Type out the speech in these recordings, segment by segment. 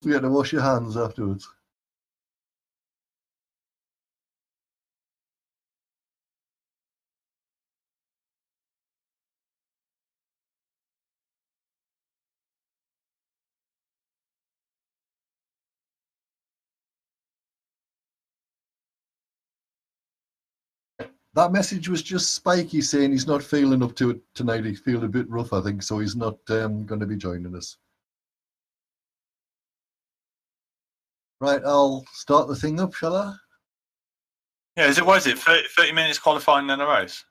forget to wash your hands afterwards. That message was just Spiky saying he's not feeling up to it tonight. He's feeling a bit rough, I think, so he's not going to be joining us. Right, I'll start the thing up, shall I? Yeah, what is it, 30 minutes qualifying then a race?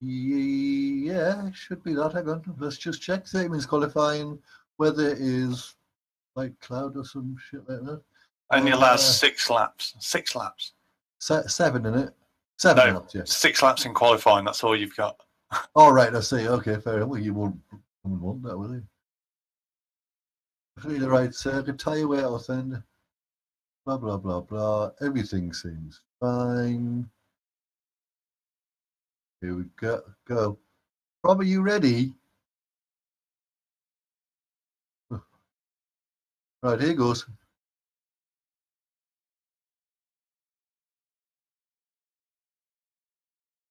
Yeah, should be that. Hang on, let's just check. 30 minutes qualifying. Weather is like cloud or some shit like that. Only allows 6 laps. 6 laps. 7 in it. 7 laps, yeah. 6 laps in qualifying, that's all you've got. All right, I see. Okay, fair enough. Well, you won't want that, will you? Hopefully the right circuit, tyre weight off then. Blah, blah, blah, blah. Everything seems fine. Here we go. Rob, are you ready? Right, here goes.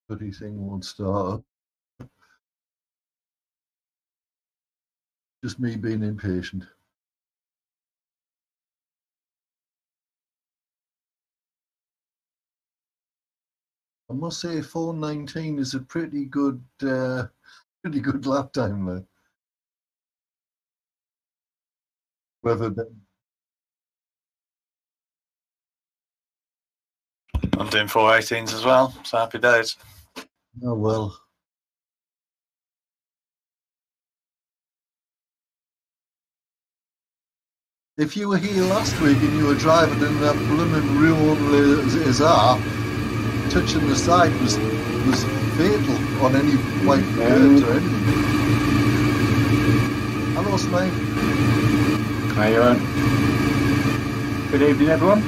Bloody thing won't start. Just me being impatient. I must say 4:19 is a pretty good lap time there. Whether I'm doing 4:18s as well, so happy days. Oh well. If you were here last week and you were driving in that blooming Rouen Les Arts, touching the side was fatal on any white dirt or anything. Hello, Smite. Hi, Ewan. Good evening, everyone.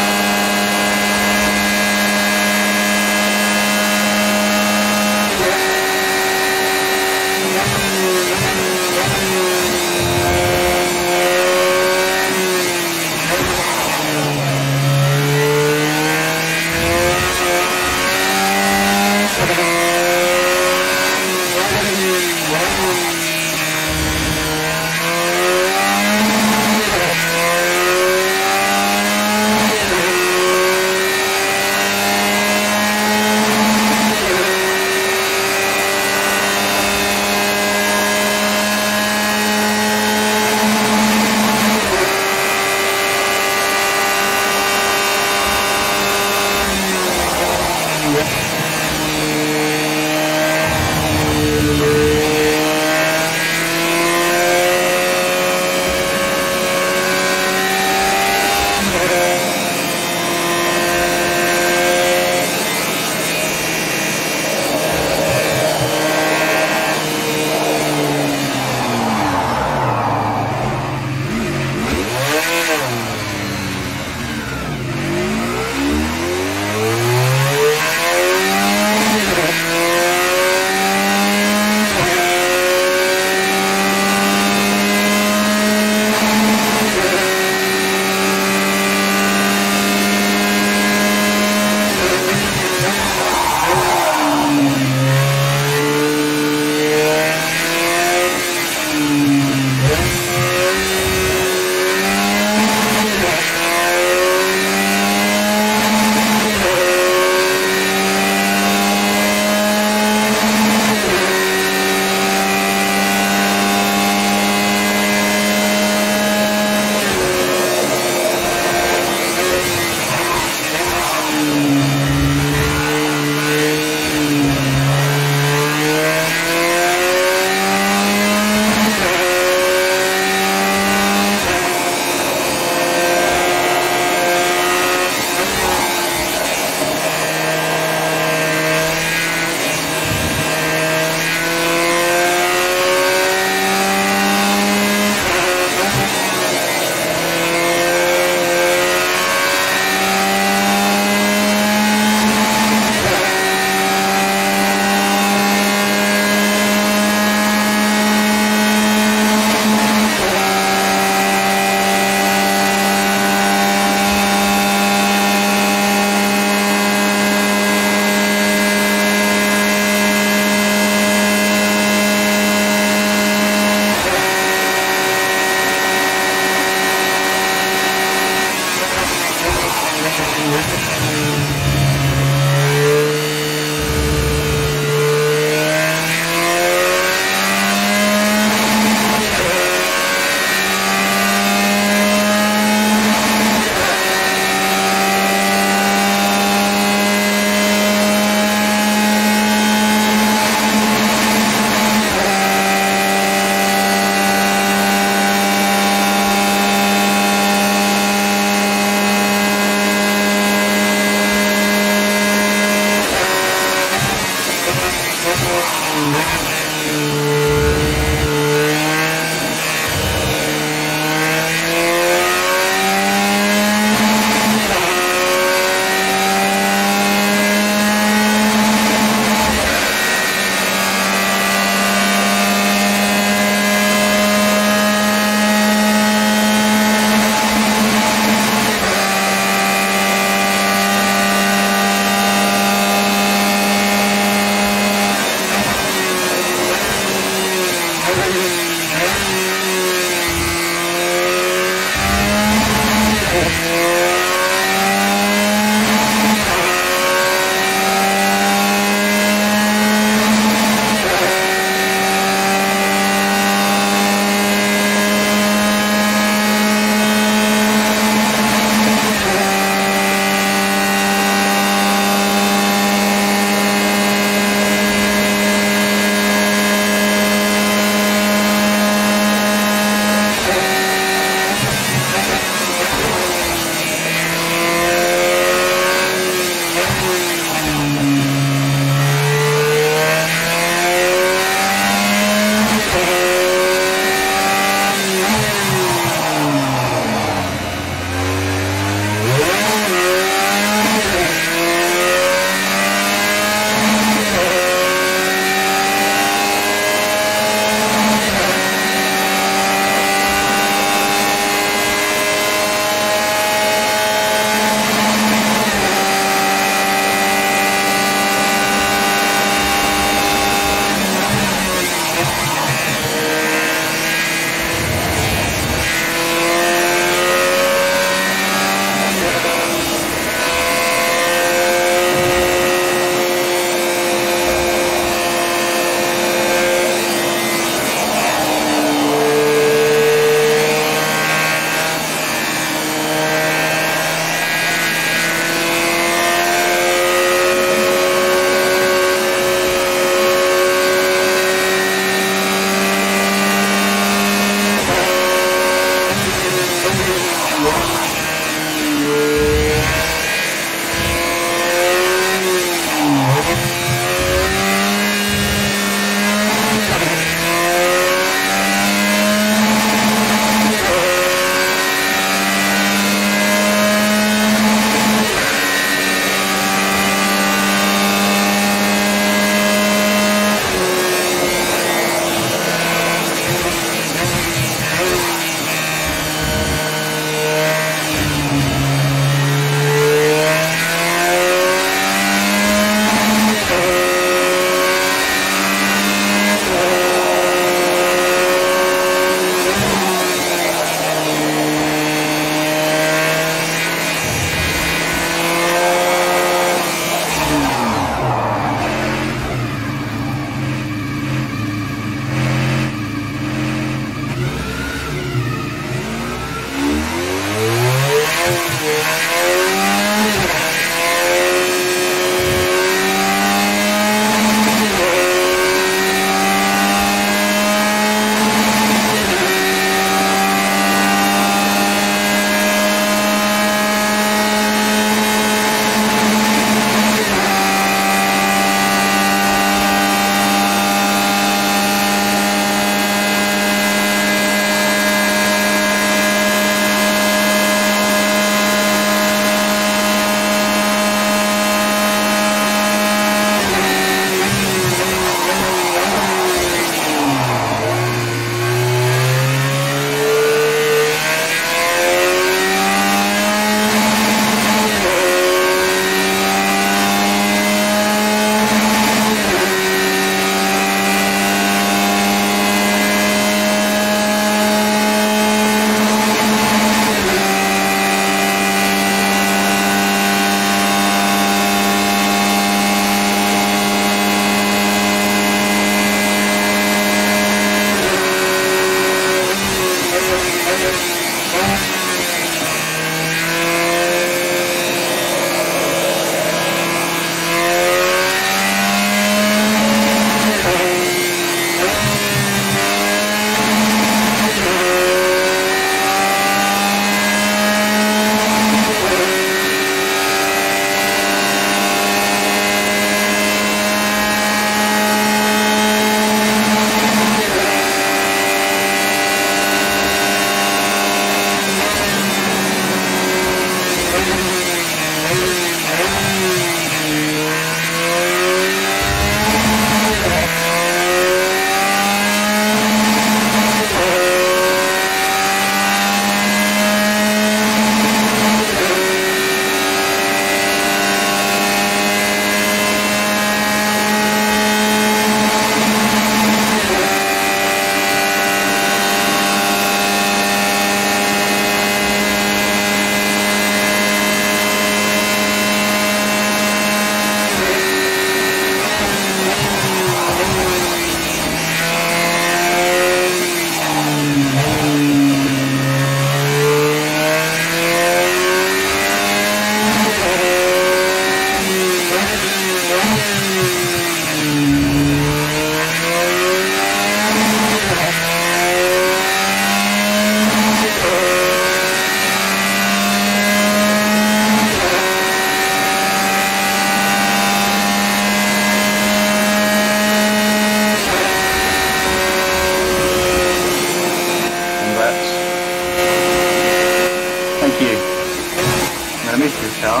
you. I'm going to miss this car.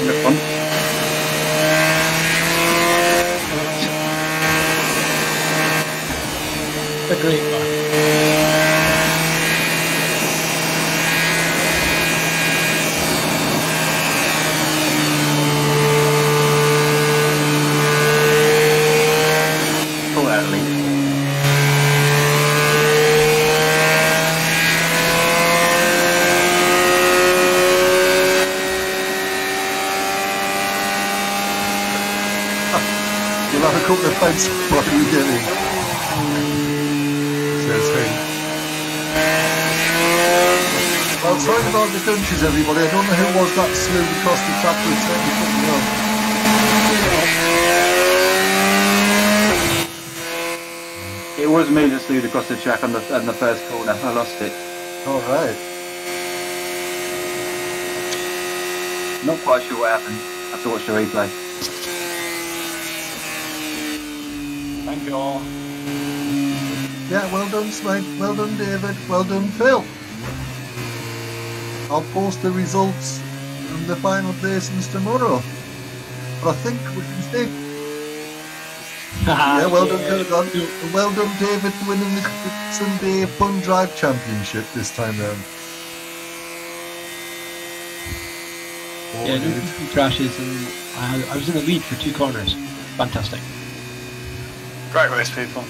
Look fun. A great car. Pull out, Lee. You'll have a couple of pints before you get in. Says he. Well, sorry about the dunches, everybody. I don't know who was that slewed across the track with me putting me on. It was me that slewed across the track on the first corner. I lost it. All right. Not quite sure what happened. I have to watch the replay. Thank you all. Yeah, well done, Smite. Well done, David. Well done, Phil. I'll post the results and the final placings tomorrow. But I think we can think. Yeah, well done, Kurgan. And well done, David, for winning the Sunday Fun Drive Championship this time round. Yeah, no crashes, and I was in the lead for 2 corners. Fantastic. Great race, people.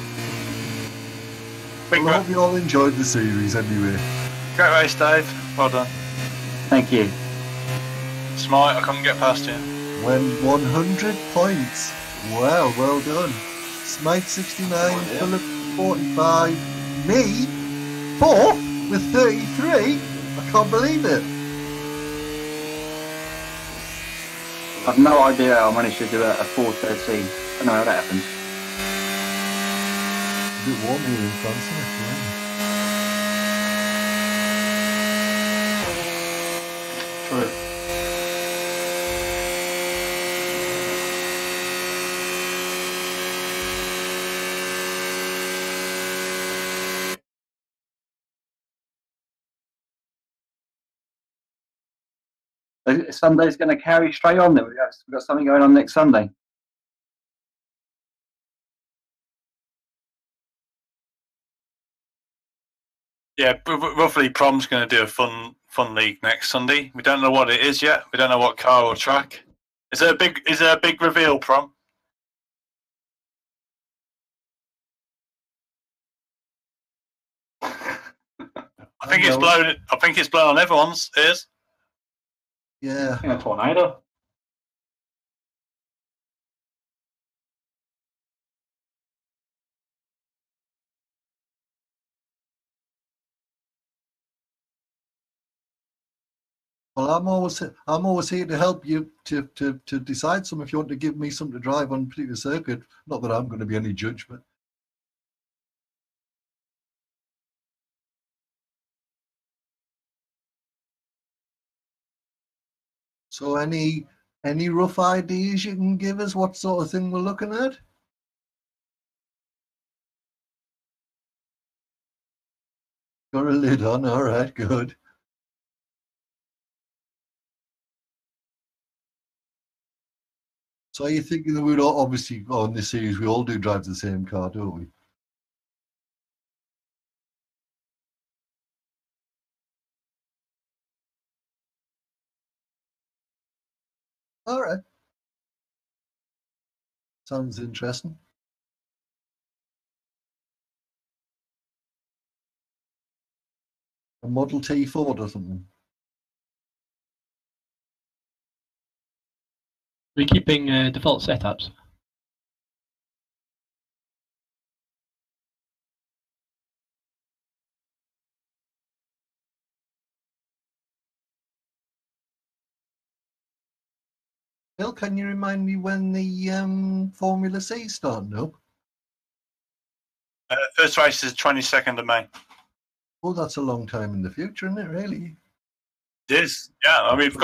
Well, I hope you all enjoyed the series anyway. Great race, Dave. Well done. Thank you. Smart, I couldn't get past you. When 100 points. Wow, well done. Smite 69, Philip 45, me 4th with 33. I can't believe it. I've no idea how I managed to do a 4:13. I don't know how that happened. A bit warm here in France, isn't it? True. Sunday's going to carry straight on then. We've got something going on next Sunday. Yeah, roughly Prom's going to do a fun league next Sunday. We don't know what it is yet. We don't know what car or track. Is there a big reveal, Prom? I think it's blown. I think it's blown on everyone's ears. Yeah. I think a tornado. Well, I'm always here to help you to decide some. If you want to give me something to drive on a particular circuit, not that I'm going to be any judge, but so any rough ideas you can give us? What sort of thing we're looking at? Got a lid on. All right, good. So are you thinking that we'd all, obviously on this series we all do drive the same car, don't we? All right. Sounds interesting. A Model T Ford or something. We're keeping default setups. Bill, can you remind me when the Formula C is starting up? First race is 22nd of May. Oh, that's a long time in the future, isn't it, really? It is. Yeah, I mean, we've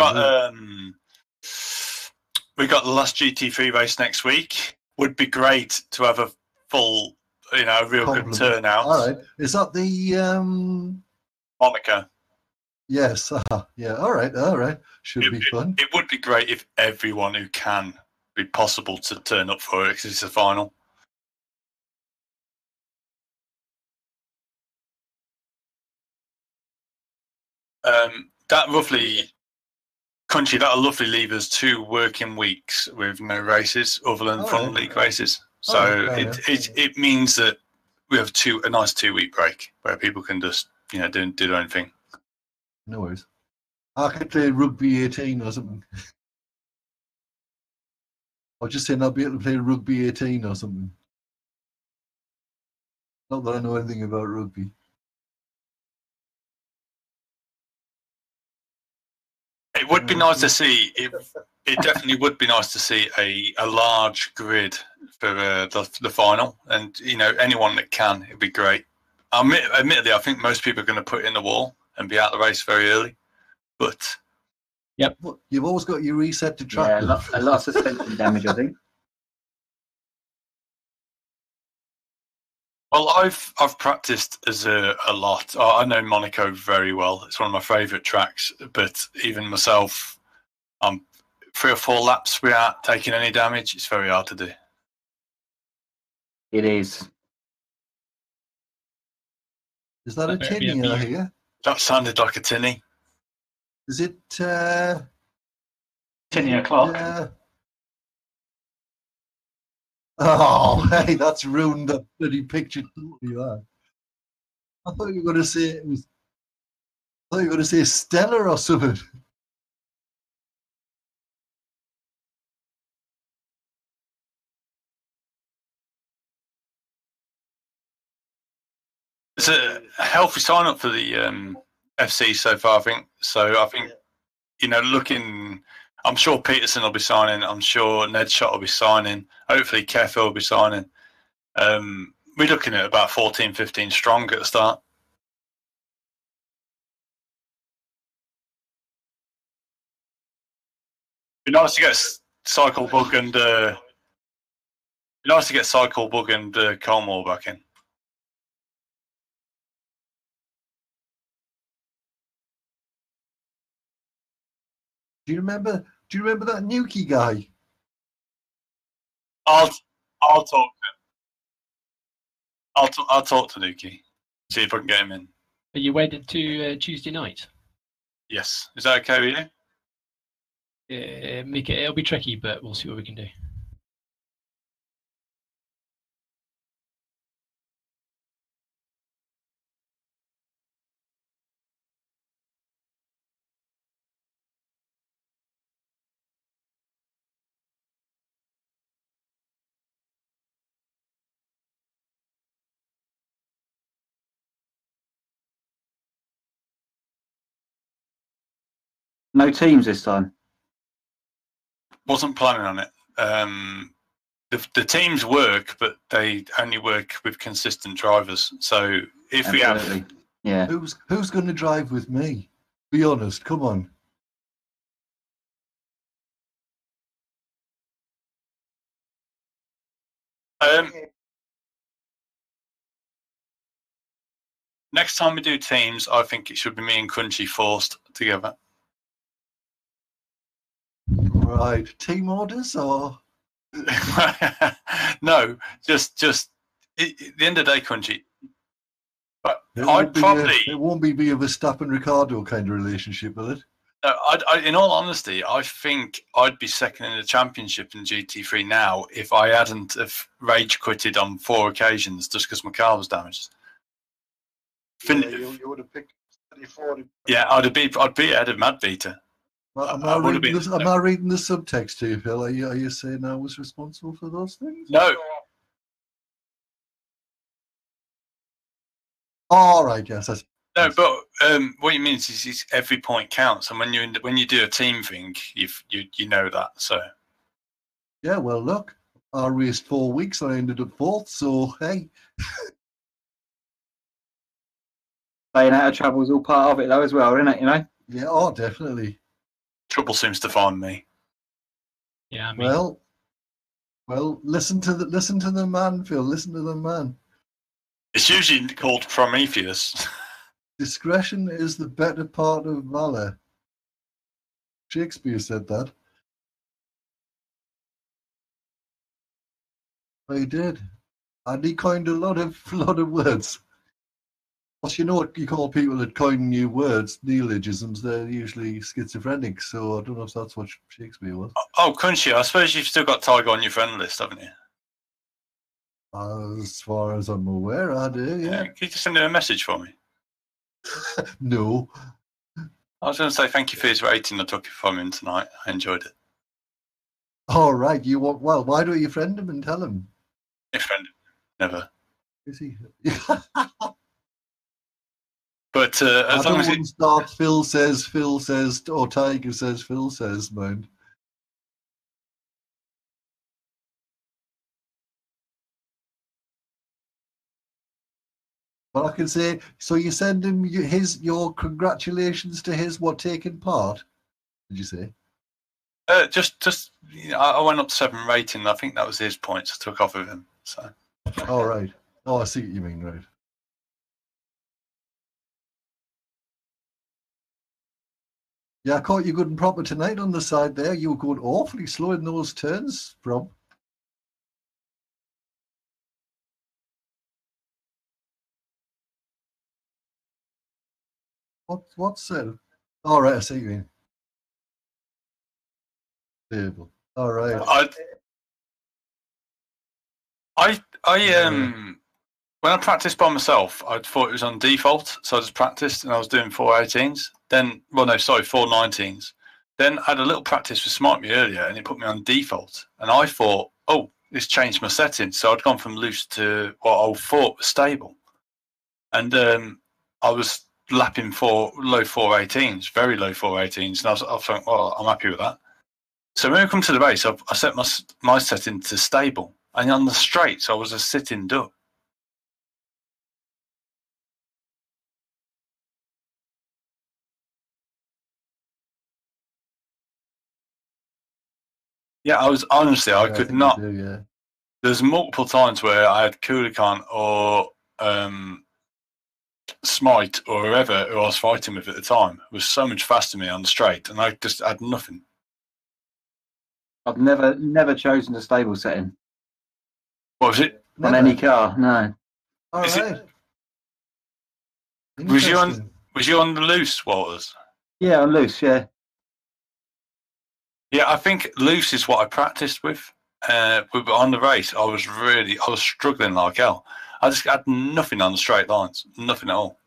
got the last GT3 race next week. Would be great to have a full, real good turnout. All right. Is that the Monaco. Yes. Yeah. All right. Should be fun. It would be great if everyone who can be possible to turn up for it because it's a final. That'll roughly leave us 2 working weeks with no races other than fun league races. So it means that we have a nice 2-week break where people can just do their own thing. No worries. I could play rugby 18 or something. I was just saying I'll be able to play rugby 18 or something. Not that I know anything about rugby. It would be nice to see. It definitely would be nice to see a large grid for the final, and anyone that can, it'd be great. Admittedly, I think most people are going to put it in the wall and be out of the race very early, but yep, you've always got your reset to track. Yeah, a lot of suspension damage, I think. Well, I've practiced as a lot. I know Monaco very well. It's one of my favourite tracks. But even myself, 3 or 4 laps without taking any damage. It's very hard to do. It is. Is that a tinny I hear? That sounded like a tinny. Is it tinny o'clock? Oh, hey, that's ruined the bloody picture totally. I thought you were going to say it was. I thought you were going to say Stella or something. It's a healthy sign up for the FC so far, I think. So I think looking. I'm sure Peterson will be signing. I'm sure Ned Shot will be signing. Hopefully Keff will be signing. We're looking at about 14, 15 strong at the start. It'd be nice to get Cycle Bug and Colmore back in. Do you remember that Nuki guy? I'll talk to Nuki. See if I can get him in. Are you wedded to Tuesday night? Yes. Is that okay with you? It'll be tricky, but we'll see what we can do. No teams this time. Wasn't planning on it. The teams work, but they only work with consistent drivers. So if we have, who's going to drive with me? Be honest. Come on. Next time we do teams, I think it should be me and Crunchy forced together. Right, team orders or no, just at the end of the day, Crunchy. But it won't be a Verstappen Ricardo kind of relationship, will it? No, in all honesty, I think I'd be second in the championship in GT3 now if I hadn't have rage quitted on 4 occasions just because my car was damaged. You would have picked 34. Yeah, I'd be ahead of Mad Vita. Am I reading the subtext to you, Phil? Are you saying I was responsible for those things? No. All right, yes. No, but what you mean is every point counts, and when you do a team thing, you know that. So. Yeah, well, look, I raced 4 weeks, I ended up 4th, so hey. Staying out of trouble is all part of it, though, as well, isn't it? Yeah, oh, definitely. Trouble seems to find me. Yeah. Well, listen to the man, Phil. Listen to the man. It's usually called Prometheus. Discretion is the better part of valor. Shakespeare said that. He did. And he coined a lot of words. Plus, you know what you call people that coin new words, neologisms, they're usually schizophrenic, so I don't know if that's what Shakespeare was. Oh, Crunchy, I suppose you've still got Tiger on your friend list, haven't you? As far as I'm aware, I do, yeah. Can you just send him a message for me? No. I was going to say thank you for his rating I took it from him tonight. I enjoyed it. All right, you want, well, why don't you friend him and tell him? My friend, never. Is he? But as long as it starts, Phil says, or Tiger says, Phil says, mind. But I can say, so you send him your congratulations to his taking part? Did you say? just I went up 7 rating. I think that was his points I took off of him. So. All right. Oh, I see what you mean, right. Yeah, I caught you good and proper tonight on the side there. You were going awfully slow in those turns, Rob. What's that? All right, I see you mean. Table. All right. When I practiced by myself, I thought it was on default, so I just practiced and I was doing 418s. Then, 419s. Then I had a little practice with Smart Me earlier, and it put me on default. And I thought, oh, it's changed my settings. So I'd gone from loose to what I thought was stable. And I was lapping low 418s, very low 418s, and I was thinking, well, I'm happy with that. So when we come to the race, I set my setting to stable, and on the straights, I was a sitting duck. Yeah, I could not. Yeah. There's multiple times where I had Kulikan or Smite or whoever who I was fighting with at the time was so much faster than me on the straight, and I just had nothing. I've never chosen a stable setting. What was it? On any car, no. All right. Was you on the loose, Walters? Yeah, on loose, yeah. Yeah, I think loose is what I practiced with. On the race, I was struggling like hell. I just had nothing on the straight lines, nothing at all.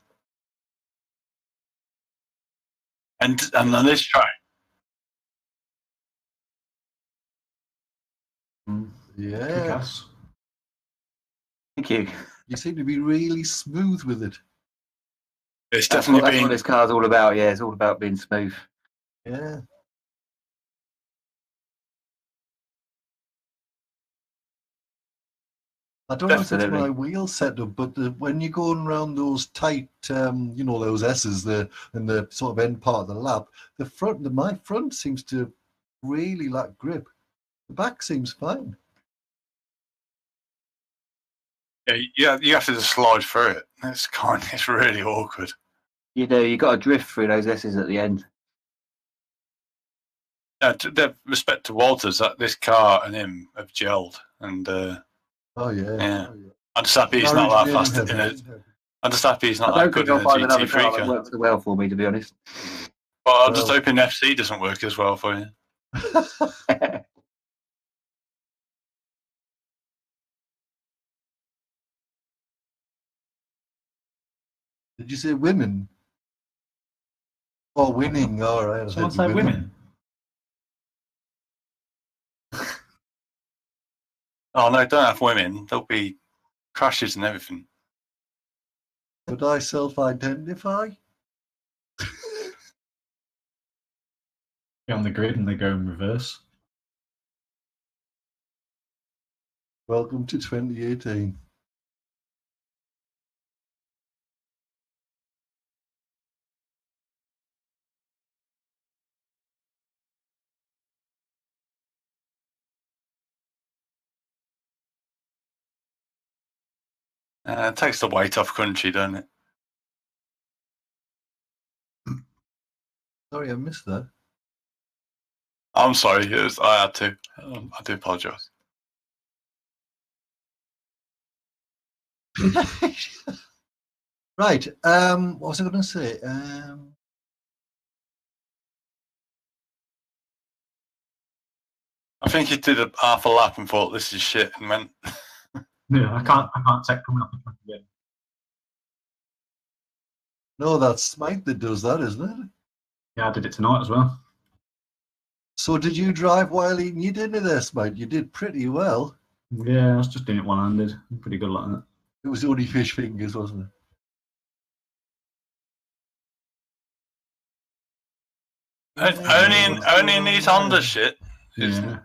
And on this track, yeah. Thank you. You seem to be really smooth with it. It's that's definitely what this car's all about. Yeah, it's all about being smooth. Yeah. I don't know if it's my wheel setup, but when you're going around those tight, those S's, in the sort of end part of the lap, my front seems to really lack grip. The back seems fine. Yeah, you have to just slide through it. It's really awkward. You do. You got to drift through those S's at the end. Respect to Walters, that this car and him have gelled, and oh yeah. I'm just happy he's not that fast in it. I'm just happy he's not that good in a GT3 car. That works well for me, to be honest. Well, I'm just hoping FC doesn't work as well for you. Did you say women? Oh, winning. All right. Someone say women. Oh no, don't have women. There'll be crashes and everything. Would I self-identify? Be on the grid and they go in reverse. Welcome to 2018. It takes the weight off country, doesn't it? Sorry, I missed that. I'm sorry. I had to. I do apologise. Right. What was I going to say? I think he did half a lap and thought this is shit and went. Yeah, I can't take coming up the track again. No, that's Smite that does that, isn't it? Yeah, I did it tonight as well. So did you drive while eating your dinner there, Smite? You did pretty well. Yeah, I was just doing it one-handed. I'm pretty good like that. It was only fish fingers, wasn't it? Only in these Honda shit. Yeah.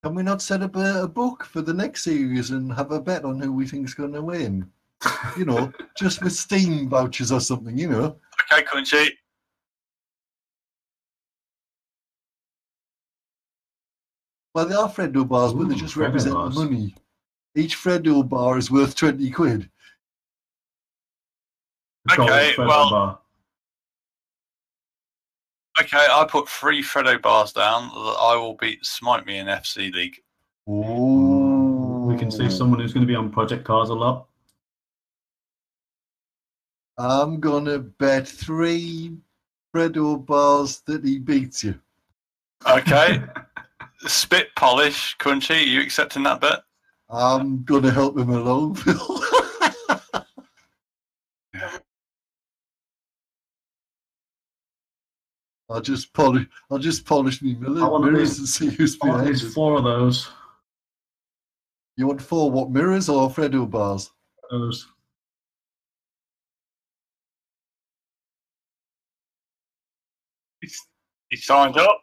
Can we not set up a book for the next series and have a bet on who we think's going to win? You know, just with Steam vouchers or something, you know. Okay, Crunchy. Well, they are Freddo bars, but they just Freddo represent bars. the money. Each Freddo bar is worth 20 quid. Okay, Freddo well, bar. okay, I put 3 Freddo bars down that I will beat Smite me in FC League. Ooh. We can see someone who's going to be on Project Cars a lot. I'm going to bet 3 Freddo bars that he beats you. Okay. Spit polish, Crunchy, you accepting that bet? I'm going to help him along, Phil. I'll just polish me mirrors and see who's behind There's it. 4 of those. You want 4 what, mirrors or Freddo bars? Those. He signed up.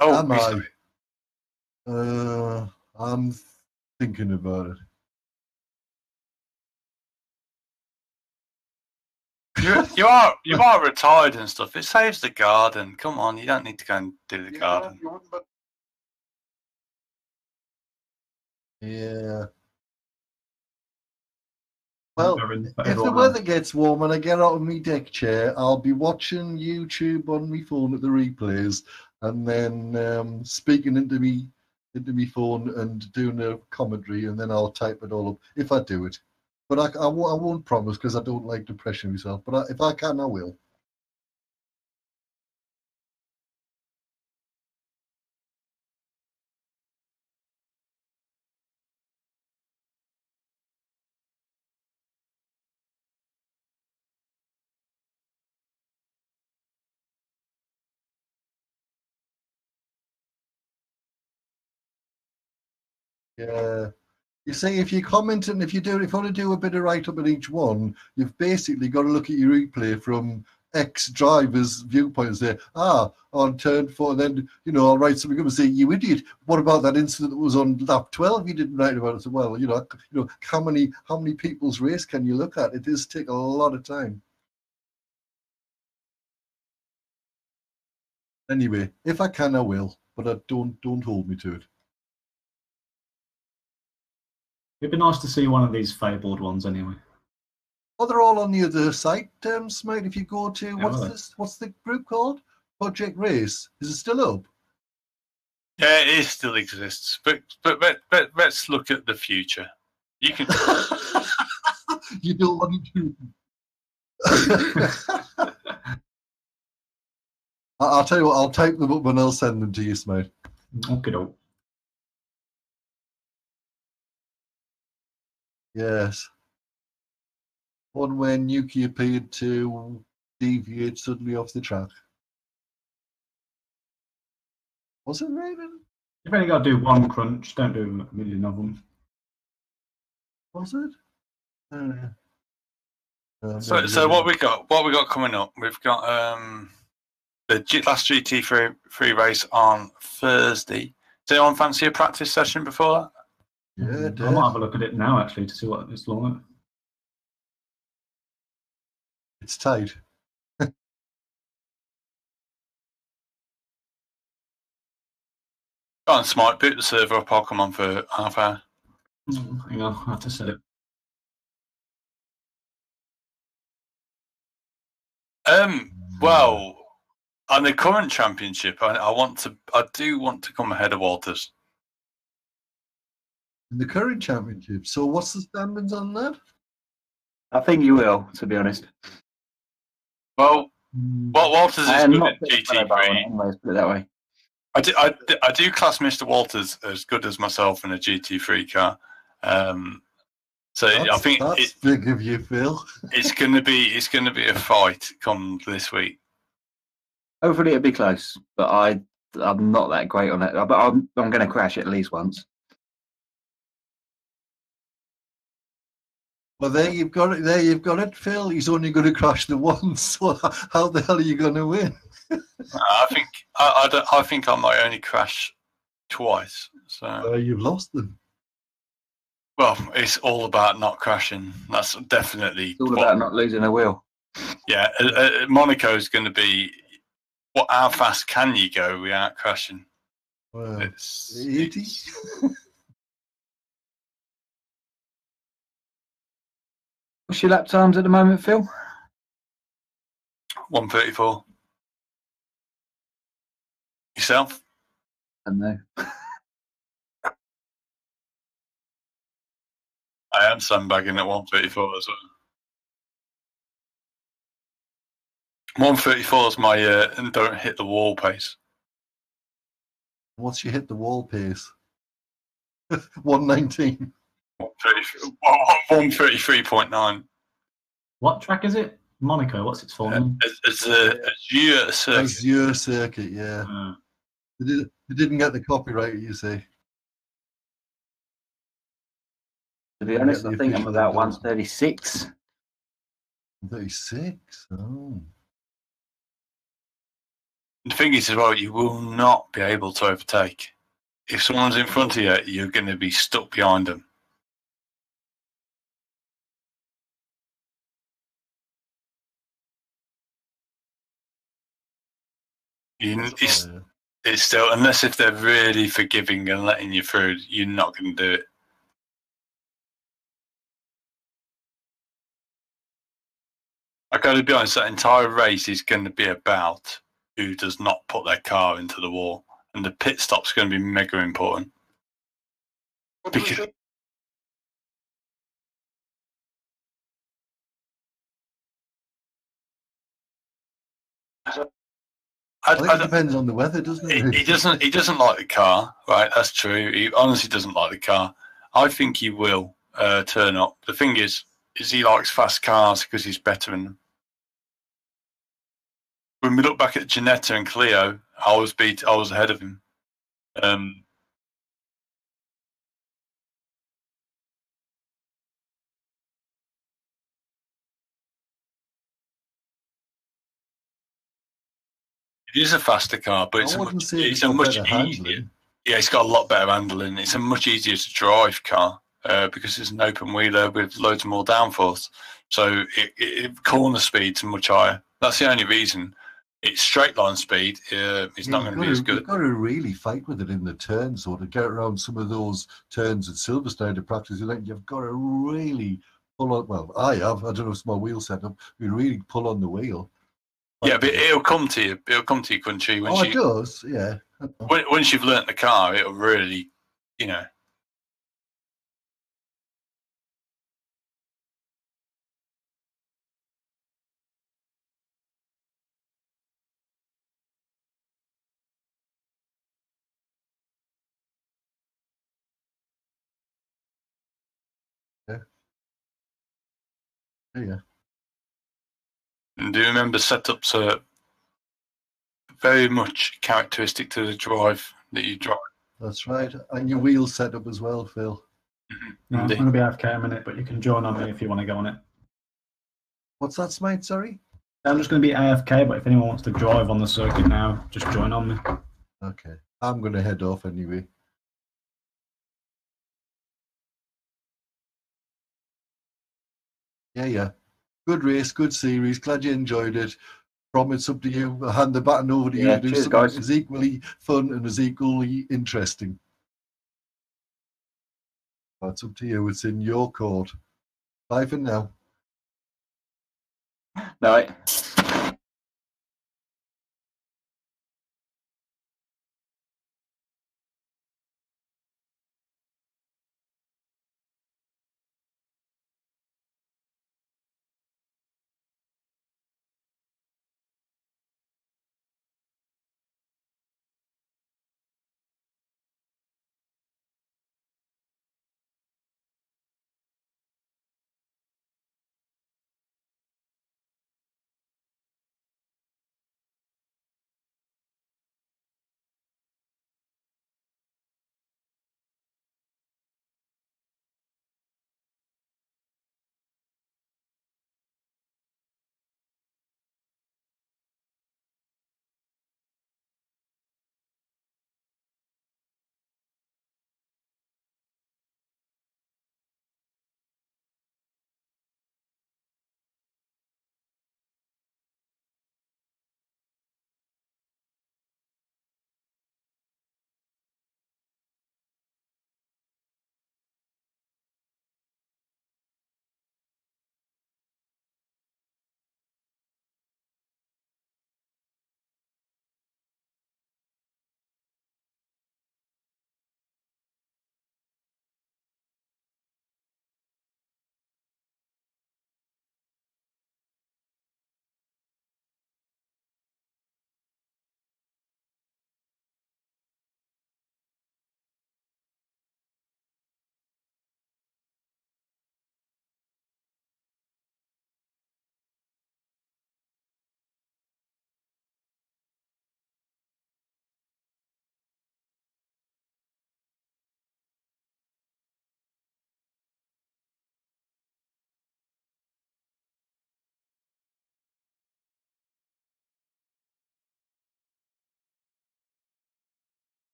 Oh, Am I? I'm thinking about it. You are retired and stuff. It saves the garden. Come on, you don't need to go and do the garden. Yeah. Well, if the everyone weather gets warm and I get out of my deck chair, I'll be watching YouTube on my phone at the replays, and then speaking into me phone and doing a commentary, and then I'll type it all up if I do it. But I won't promise because I don't like to pressure myself. But if I can, I will. Yeah. You see, if you comment and if you want to do a bit of write up at each one, you've basically got to look at your replay from X driver's viewpoint and say, on turn 4, then I'll write something up and say, you idiot, what about that incident that was on lap 12? You didn't write about it. So, well, how many people's race can you look at? It does take a lot of time. Anyway, if I can, I will, but I don't hold me to it. It'd be nice to see one of these fabled ones anyway. Oh, they're all on the other site, Smite. If you go to what's the group called? Project Race. Is it still up? Yeah, it still exists, but let's look at the future. You can. You don't want to. I'll tell you what. I'll type them up and I'll send them to you, Smite. Okay, doke. Yes. One where Nuki appeared to deviate suddenly off the track. Was it raining? You've only got to do one crunch. Don't do a million of them. Was it? So what we got coming up? We've got the last GT3 race on Thursday. Does anyone fancy a practice session before that? Yeah, I might have a look at it now actually to see what it's like. It's tight. Go on, Smite, boot the server up. I'll come on for half hour. Hang on, I have to set it. Well, on the current championship, I do want to come ahead of Walters. In the current championship. So what's the standings on that? I think you will, to be honest. Well, Walters is good not at GT3. anyways, put it that way. I do class Mr. Walters as good as myself in a GT3 car. So I think that's big of you, Phil. it's gonna be a fight come this week. Hopefully it'll be close, but I'm not that great on it. But I'm going to crash at least once. Well, there you've got it. There you've got it, Phil. He's only going to crash the once. So how the hell are you going to win? I think I might only crash twice. So you've lost them. Well, it's all about not crashing. That's definitely. It's all about not losing a wheel. Yeah, Monaco is going to be. How fast can you go without crashing? Well, 80. What's your lap times at the moment, Phil? 1:34. Yourself? I don't know. I am sandbagging at 1:34 as well. 1:34 is my and don't hit the wall pace. Once you hit the wall pace, 119. 133.9. What track is it? Monaco. What's its full name? Azure Circuit. Azure Circuit, yeah. They didn't get the copyright, you see. To be honest, I think I'm about 136. 36? Oh. The thing is, as well, you will not be able to overtake. If someone's in front of you, you're going to be stuck behind them. It's still, unless if they're really forgiving and letting you through, you're not going to do it. I got to be honest, that entire race is going to be about who does not put their car into the wall, and the pit stop's going to be mega important. Because I think it depends on the weather, doesn't it? He doesn't like the car, right? That's true. He honestly doesn't like the car. I think he will turn up. The thing is he likes fast cars because he's better in them. When we look back at Ginetta and Cleo, I was ahead of him. It is a faster car, but it's a much easier. Yeah, it's got a lot better handling. It's a much easier to drive car because it's an open wheeler with loads more downforce. So corner speed's much higher. That's the only reason. Its straight line speed is not going to be as good. You've got to really fight with it in the turns, so to get around some of those turns at Silverstone to practice. You've got to really pull on. Well, I have. I don't know if it's my wheel setup. You really pull on the wheel. Yeah, but it'll come to you. It'll come to you, country. It does. Yeah. Once you've learnt the car, it'll really, Yeah. Yeah. And do you remember setups are very much characteristic to the drive that you drive? That's right. And your wheel setup as well, Phil. Mm-hmm. No, I'm going to be AFK a minute, but you can join on me if you want to go on it. What's that, Smite? Sorry? I'm just going to be AFK, but if anyone wants to drive on the circuit now, just join on me. Okay. I'm going to head off anyway. Yeah. Good race, good series. Glad you enjoyed it. It's up to you. I'll hand the baton over to you to do something as equally fun and as equally interesting. It's up to you. It's in your court. Bye for now. Bye.